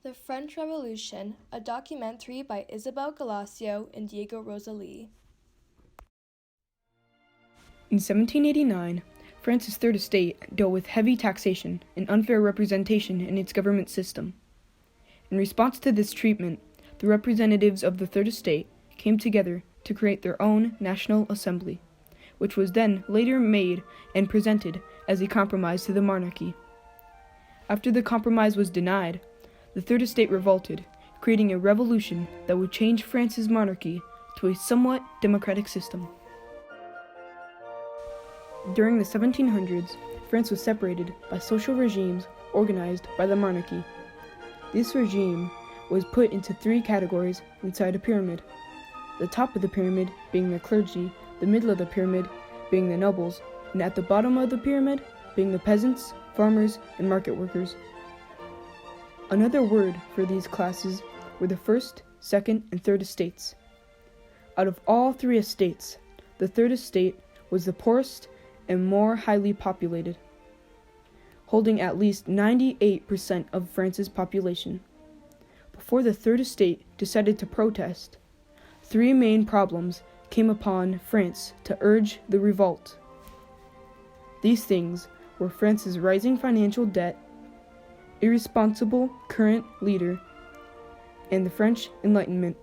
The French Revolution, a documentary by Isabel Galacio and Diego Rosalie. In 1789, France's Third Estate dealt with heavy taxation and unfair representation in its government system. In response to this treatment, the representatives of the Third Estate came together to create their own National Assembly, which was then later made and presented as a compromise to the monarchy. After the compromise was denied, the Third Estate revolted, creating a revolution that would change France's monarchy to a somewhat democratic system. During the 1700s, France was separated by social regimes organized by the monarchy. This regime was put into three categories inside a pyramid. The top of the pyramid being the clergy, the middle of the pyramid being the nobles, and at the bottom of the pyramid being the peasants, farmers, and market workers. Another word for these classes were the first, second, and third estates. Out of all three estates, the third estate was the poorest and more highly populated, holding at least 98% of France's population. Before the third estate decided to protest, three main problems came upon France to urge the revolt. These things were France's rising financial debt, irresponsible current leader, and the French Enlightenment.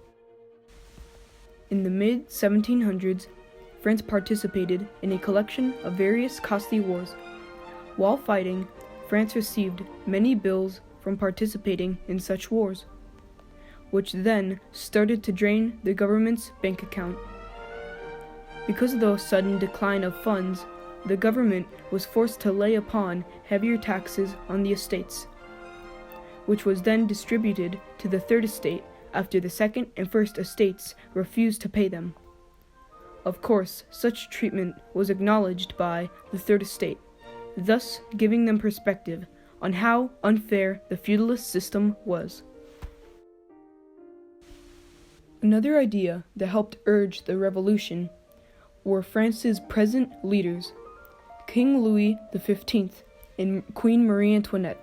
In the mid-1700s, France participated in a collection of various costly wars. While fighting, France received many bills from participating in such wars, which then started to drain the government's bank account. Because of the sudden decline of funds, the government was forced to lay upon heavier taxes on the estates, which was then distributed to the third estate after the second and first estates refused to pay them. Of course, such treatment was acknowledged by the third estate, thus giving them perspective on how unfair the feudalist system was. Another idea that helped urge the revolution were France's present leaders, King Louis XV and Queen Marie Antoinette.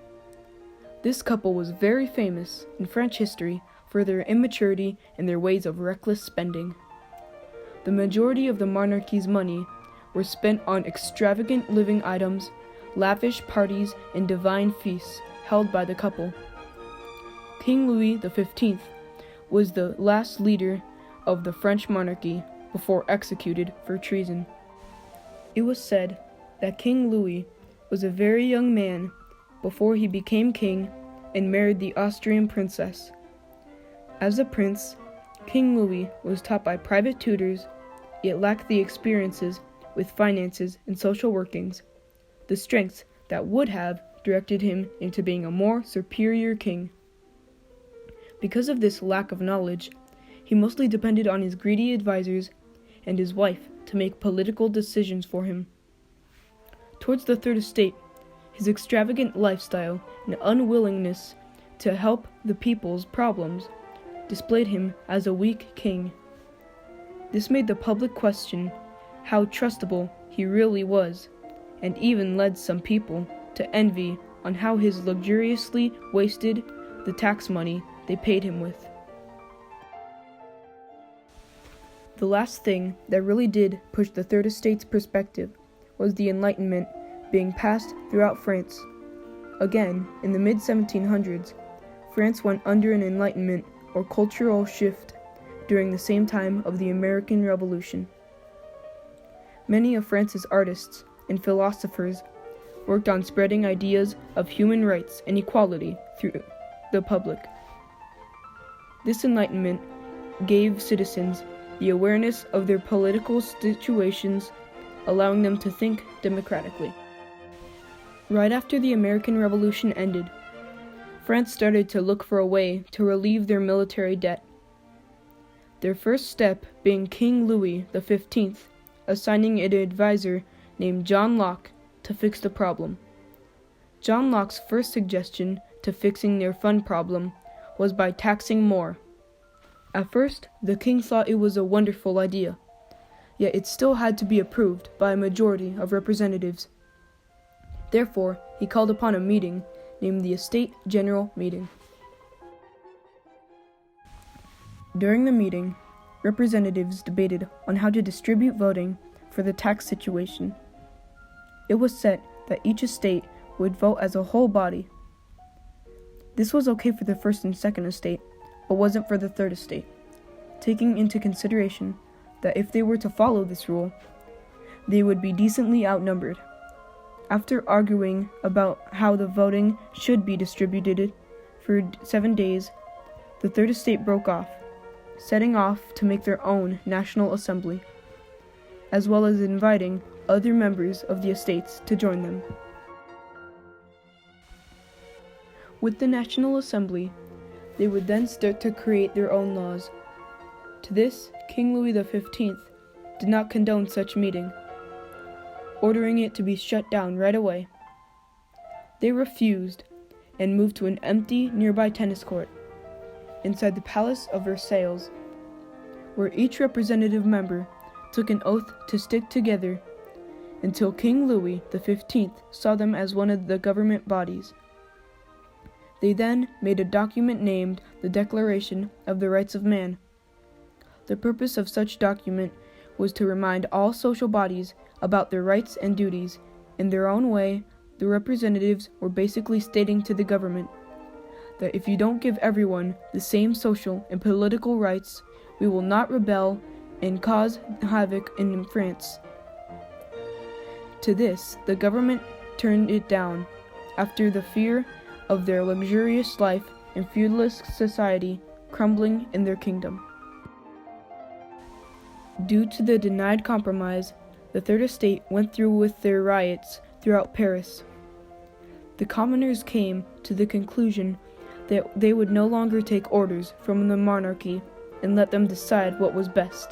This couple was very famous in French history for their immaturity and their ways of reckless spending. The majority of the monarchy's money were spent on extravagant living items, lavish parties, and divine feasts held by the couple. King Louis XV was the last leader of the French monarchy before executed for treason. It was said that King Louis was a very young man before he became king and married the Austrian princess. As a prince, King Louis was taught by private tutors, yet lacked the experiences with finances and social workings, the strengths that would have directed him into being a more superior king. Because of this lack of knowledge, he mostly depended on his greedy advisors and his wife to make political decisions for him. Towards the third estate, his extravagant lifestyle and unwillingness to help the people's problems displayed him as a weak king. This made the public question how trustable he really was, and even led some people to envy on how his luxuriously wasted the tax money they paid him with. The last thing that really did push the Third Estate's perspective was the Enlightenment being passed throughout France. Again, in the mid-1700s, France went under an Enlightenment or cultural shift during the same time of the American Revolution. Many of France's artists and philosophers worked on spreading ideas of human rights and equality through the public. This Enlightenment gave citizens the awareness of their political situations, allowing them to think democratically. Right after the American Revolution ended, France started to look for a way to relieve their military debt. Their first step being King Louis XV assigning an advisor named John Locke to fix the problem. John Locke's first suggestion to fixing their fund problem was by taxing more. At first, the king thought it was a wonderful idea, yet it still had to be approved by a majority of representatives. Therefore, he called upon a meeting named the Estate General Meeting. During the meeting, representatives debated on how to distribute voting for the tax situation. It was set that each estate would vote as a whole body. This was okay for the first and second estate, but wasn't for the third estate, taking into consideration that if they were to follow this rule, they would be decently outnumbered. After arguing about how the voting should be distributed for 7 days, the third estate broke off, setting off to make their own National Assembly, as well as inviting other members of the estates to join them. With the National Assembly, they would then start to create their own laws. To this, King Louis XV did not condone such meeting, ordering it to be shut down right away. They refused and moved to an empty nearby tennis court inside the Palace of Versailles, where each representative member took an oath to stick together until King Louis XV saw them as one of the government bodies. They then made a document named the Declaration of the Rights of Man. The purpose of such document was to remind all social bodies about their rights and duties. In their own way, the representatives were basically stating to the government that if you don't give everyone the same social and political rights, we will not rebel and cause havoc in France. To this, the government turned it down after the fear of their luxurious life and feudalist society crumbling in their kingdom. Due to the denied compromise, the Third Estate went through with their riots throughout Paris. The commoners came to the conclusion that they would no longer take orders from the monarchy and let them decide what was best.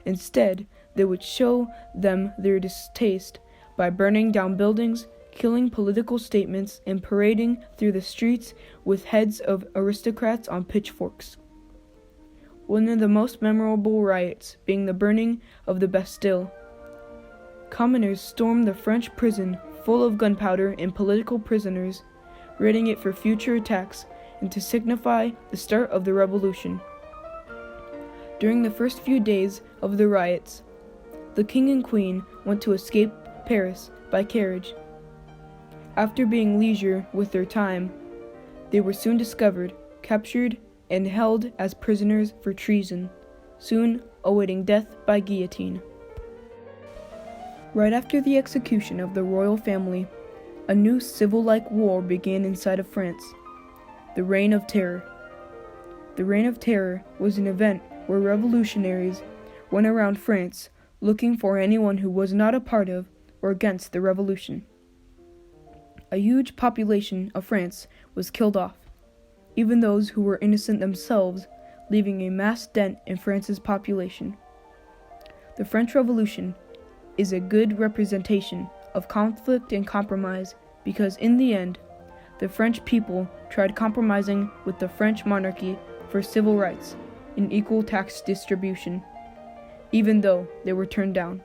Instead, they would show them their distaste by burning down buildings, killing political statements, and parading through the streets with heads of aristocrats on pitchforks. One of the most memorable riots being the burning of the Bastille. Commoners stormed the French prison full of gunpowder and political prisoners, raiding it for future attacks and to signify the start of the revolution. During the first few days of the riots, the king and queen went to escape Paris by carriage. After being leisure with their time, they were soon discovered, captured, and held as prisoners for treason, soon awaiting death by guillotine. Right after the execution of the royal family, a new civil-like war began inside of France, the Reign of Terror. The Reign of Terror was an event where revolutionaries went around France looking for anyone who was not a part of or against the revolution. A huge population of France was killed off, even those who were innocent themselves, leaving a mass dent in France's population. The French Revolution is a good representation of conflict and compromise because in the end, the French people tried compromising with the French monarchy for civil rights and equal tax distribution, even though they were turned down.